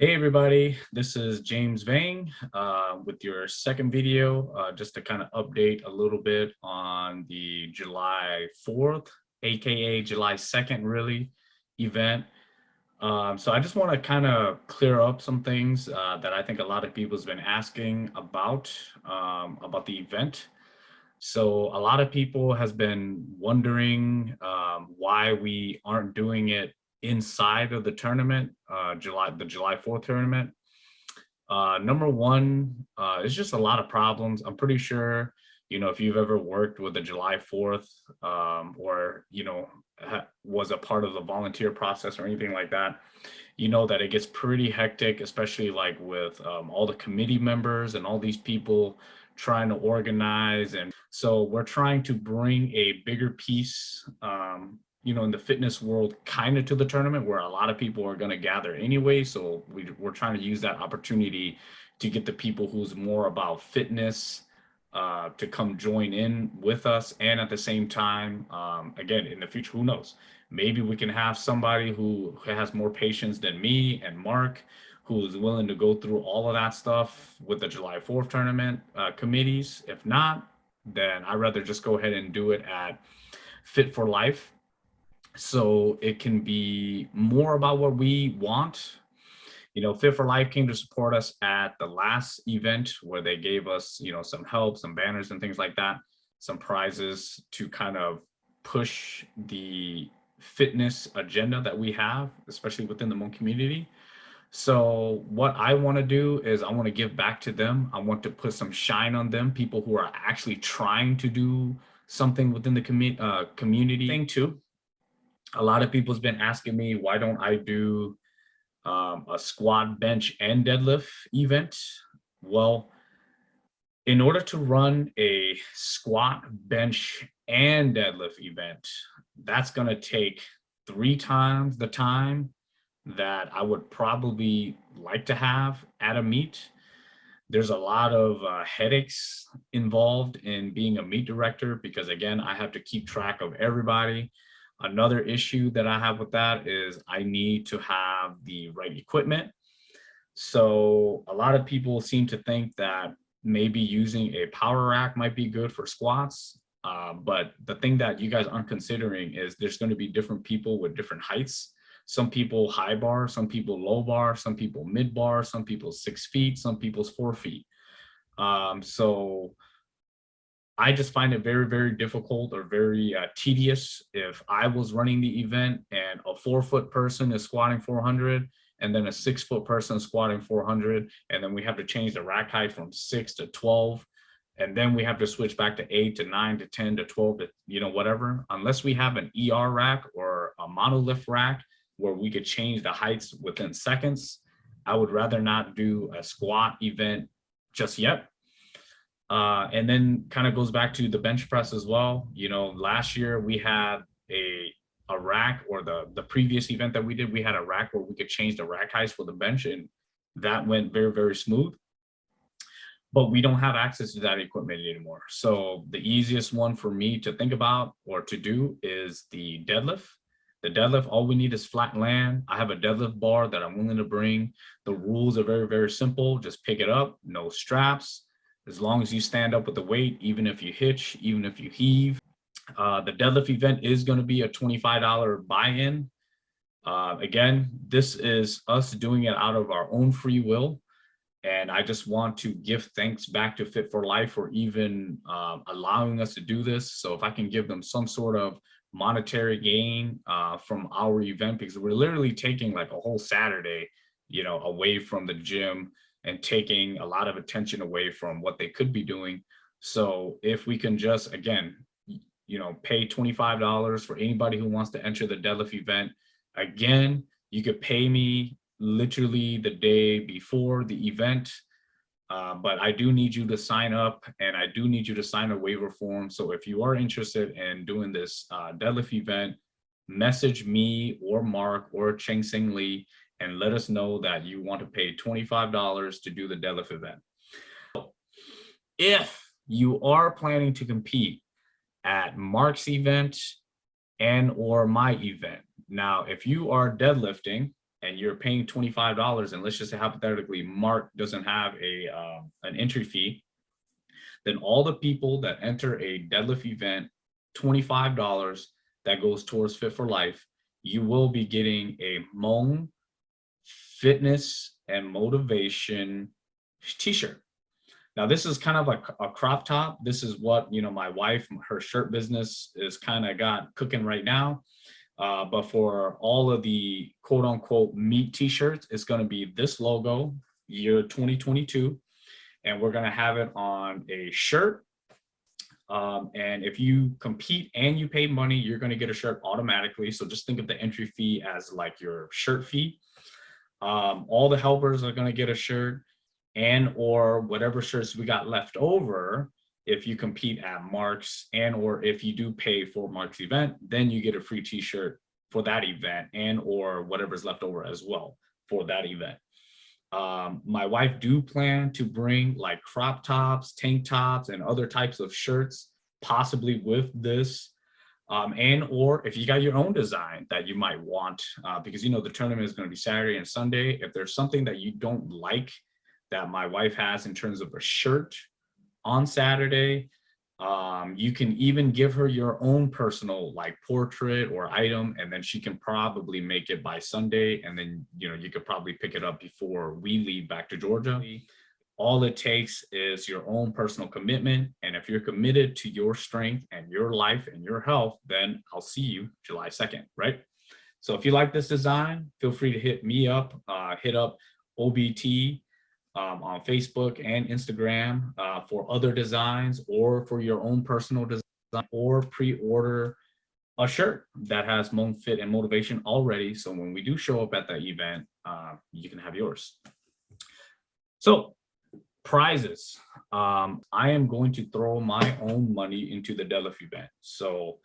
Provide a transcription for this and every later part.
Hey everybody, this is James Vang with your second video, just to kind of update a little bit on the July 4th, aka July 2nd, really, event. So I just want to kind of clear up some things that I think a lot of people's been asking about the event. So a lot of people has been wondering why we aren't doing it inside of the tournament, the July 4th tournament. Number one, it's just a lot of problems. I'm pretty sure, if you've ever worked with the July 4th or, was a part of the volunteer process or anything like that, you know that it gets pretty hectic, especially like with all the committee members and all these people trying to organize. And so we're trying to bring a bigger piece, in the fitness world kind of to the tournament where a lot of people are going to gather anyway. So we're trying to use that opportunity to get the people who's more about fitness to come join in with us. And at the same time, again, in the future, who knows? Maybe we can have somebody who has more patience than me and Mark, who is willing to go through all of that stuff with the July 4th tournament committees. If not, then I'd rather just go ahead and do it at Fit for Life. So it can be more about what we want. Fit for Life came to support us at the last event where they gave us, some help, some banners and things like that, some prizes to kind of push the fitness agenda that we have, especially within the Hmong community. So what I want to do is I want to give back to them. I want to put some shine on them, people who are actually trying to do something within the community thing too. A lot of people's been asking me, why don't I do a squat, bench, and deadlift event? Well, in order to run a squat, bench, and deadlift event, that's going to take 3 times the time that I would probably like to have at a meet. There's a lot of headaches involved in being a meet director because, again, I have to keep track of everybody. Another issue that I have with that is I need to have the right equipment. So a lot of people seem to think that maybe using a power rack might be good for squats. But the thing that you guys aren't considering is there's going to be different people with different heights. Some people high bar, some people low bar, some people mid bar, some people 6 feet, some people's 4 feet. So I just find it very, very difficult or very tedious if I was running the event and a 4-foot person is squatting 400 and then a 6-foot person squatting 400. And then we have to change the rack height from 6 to 12. And then we have to switch back to 8 to 9 to 10 to 12 to, whatever. Unless we have an ER rack or a monolift rack where we could change the heights within seconds, I would rather not do a squat event just yet. And then kind of goes back to the bench press as well. Last year we had a rack, or the previous event that we did, we had a rack where we could change the rack heights for the bench, and that went very, very smooth. But we don't have access to that equipment anymore. So the easiest one for me to think about or to do is the deadlift. The deadlift, all we need is flat land. I have a deadlift bar that I'm willing to bring. The rules are very, very simple. Just pick it up, no straps. As long as you stand up with the weight, even if you hitch, even if you heave. The deadlift event is going to be a $25 buy-in. Again, this is us doing it out of our own free will. And I just want to give thanks back to Fit for Life for even allowing us to do this. So if I can give them some sort of monetary gain from our event, because we're literally taking like a whole Saturday, away from the gym and taking a lot of attention away from what they could be doing. So if we can just, again, pay $25 for anybody who wants to enter the deadlift event. Again, you could pay me literally the day before the event. But I do need you to sign up, and I do need you to sign a waiver form. So if you are interested in doing this deadlift event, message me or Mark or Cheng Sing Lee and let us know that you want to pay $25 to do the deadlift event. If you are planning to compete at Mark's event and or my event, now if you are deadlifting, and you're paying $25, and let's just say hypothetically Mark doesn't have an entry fee, then all the people that enter a deadlift event, $25 that goes towards Fit for Life, you will be getting a Hmong fitness and motivation t-shirt. Now, this is kind of like a crop top. This is what, my wife, her shirt business is kind of got cooking right now. But for all of the quote unquote meat t-shirts, it's going to be this logo, year 2022. And we're going to have it on a shirt. And if you compete and you pay money, you're going to get a shirt automatically. So just think of the entry fee as like your shirt fee. All the helpers are going to get a shirt, and or whatever shirts we got left over. If you compete at Mark's, and or if you do pay for Mark's event, then you get a free t-shirt for that event, and or whatever's left over as well for that event. My wife do plan to bring like crop tops, tank tops, and other types of shirts, possibly with this. And or if you got your own design that you might want, because the tournament is going to be Saturday and Sunday. If there's something that you don't like that my wife has in terms of a shirt on Saturday, you can even give her your own personal like portrait or item, and then she can probably make it by Sunday, and then you could probably pick it up before we leave back to Georgia. All it takes is your own personal commitment. And if you're committed to your strength and your life and your health, then I'll see you July 2nd, right? So if you like this design, feel free to hit me up, hit up OBT on Facebook and Instagram for other designs, or for your own personal design, or pre-order a shirt that has Hmong Fit and Motivation already. So when we do show up at that event, you can have yours. So prizes. I am going to throw my own money into the deadlift event. So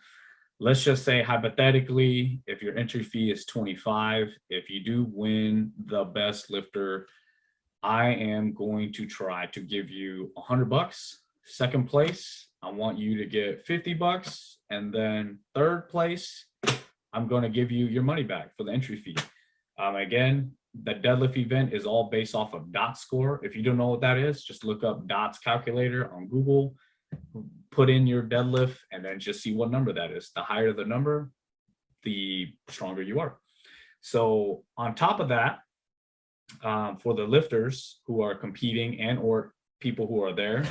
let's just say hypothetically, if your entry fee is $25, if you do win the best lifter, I am going to try to give you $100. Second place, I want you to get $50. And then third place, I'm going to give you your money back for the entry fee. Again, the deadlift event is all based off of DOT score. If you don't know what that is, just look up DOTS calculator on Google, put in your deadlift, and then just see what number that is. The higher the number, the stronger you are. So on top of that, for the lifters who are competing and or people who are there,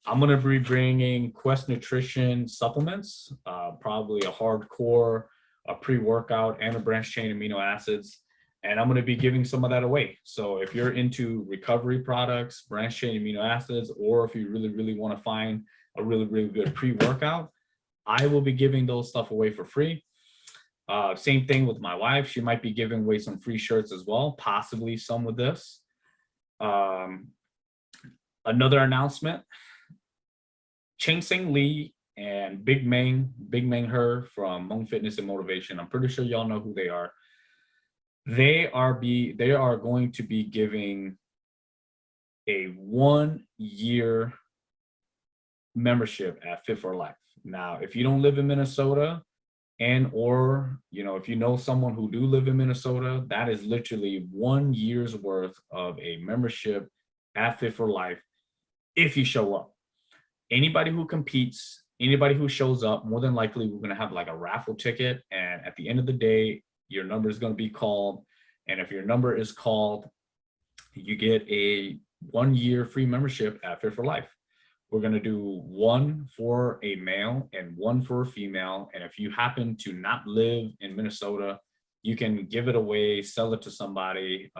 I'm going to be bringing Quest Nutrition supplements, probably a hardcore, a pre-workout, and a branched chain amino acids. And I'm going to be giving some of that away. So if you're into recovery products, branched chain amino acids, or if you really, really want to find a really, really good pre-workout, I will be giving those stuff away for free. Same thing with my wife. She might be giving away some free shirts as well, possibly some with this. Another announcement, Cheng Sing Lee and Big Meng Her from Hmong Fitness and Motivation. I'm pretty sure y'all know who they are. They are going to be giving a 1-year membership at Fit for Life. Now, if you don't live in Minnesota, and or if you know someone who do live in Minnesota, that is literally 1 year's worth of a membership at Fit for Life if you show up. Anybody who competes, anybody who shows up, more than likely we're going to have like a raffle ticket, and at the end of the day, your number is going to be called. And if your number is called, you get a 1-year free membership at Fit for Life. We're going to do one for a male and one for a female. And if you happen to not live in Minnesota, you can give it away, sell it to somebody,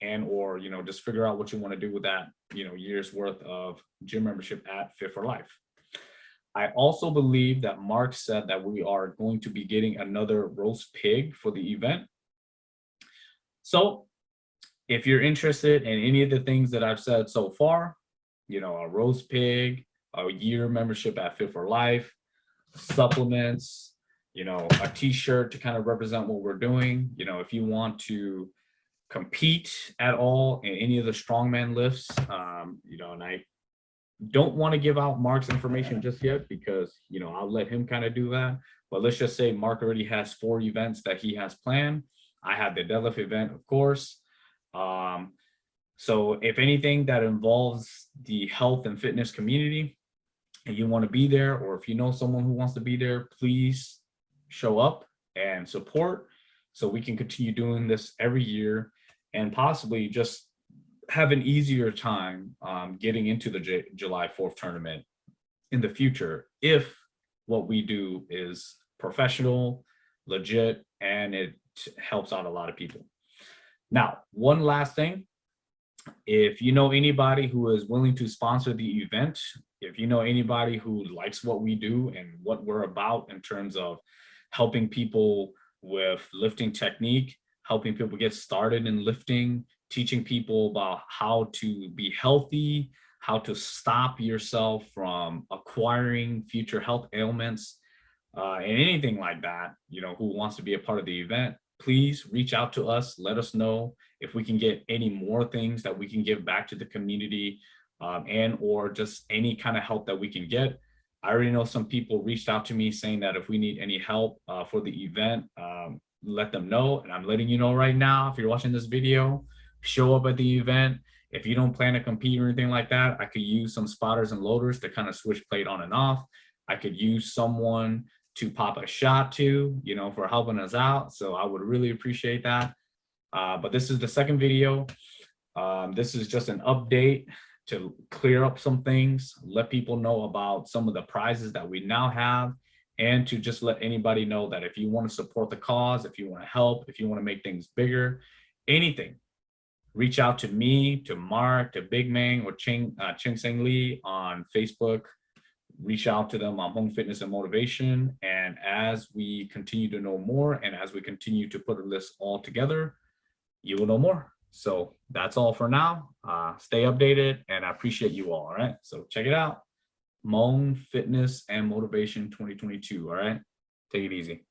and or just figure out what you want to do with that year's worth of gym membership at Fit for Life. I also believe that Mark said that we are going to be getting another roast pig for the event. So if you're interested in any of the things that I've said so far, a roast pig, a year membership at Fit for Life, supplements, a t-shirt to kind of represent what we're doing. If you want to compete at all in any of the strongman lifts, and I don't want to give out Mark's information just yet because, I'll let him kind of do that. But let's just say Mark already has 4 events that he has planned. I had the deadlift event, of course. So if anything that involves the health and fitness community and you want to be there, or if you know someone who wants to be there, please show up and support so we can continue doing this every year and possibly just have an easier time getting into the July 4th tournament in the future if what we do is professional, legit, and it helps out a lot of people. Now, one last thing, if you know anybody who is willing to sponsor the event, if you know anybody who likes what we do and what we're about in terms of helping people with lifting technique, helping people get started in lifting, teaching people about how to be healthy, how to stop yourself from acquiring future health ailments, and anything like that, who wants to be a part of the event, please reach out to us. Let us know if we can get any more things that we can give back to the community, and or just any kind of help that we can get. I already know some people reached out to me saying that if we need any help for the event, let them know. And I'm letting you know right now, if you're watching this video, show up at the event. If you don't plan to compete or anything like that, I could use some spotters and loaders to kind of switch plate on and off. I could use someone to pop a shot to, for helping us out. So I would really appreciate that. But this is the second video. This is just an update to clear up some things, let people know about some of the prizes that we now have, and to just let anybody know that if you want to support the cause, if you want to help, if you want to make things bigger, anything, reach out to me, to Mark, to Big Mang, or Ching Seng Lee on Facebook. Reach out to them on Hmong Fitness and Motivation. And as we continue to know more, and as we continue to put a list all together, you will know more. So that's all for now. Stay updated, and I appreciate you all. All right. So check it out. Hmong Fitness and Motivation 2022. All right. Take it easy.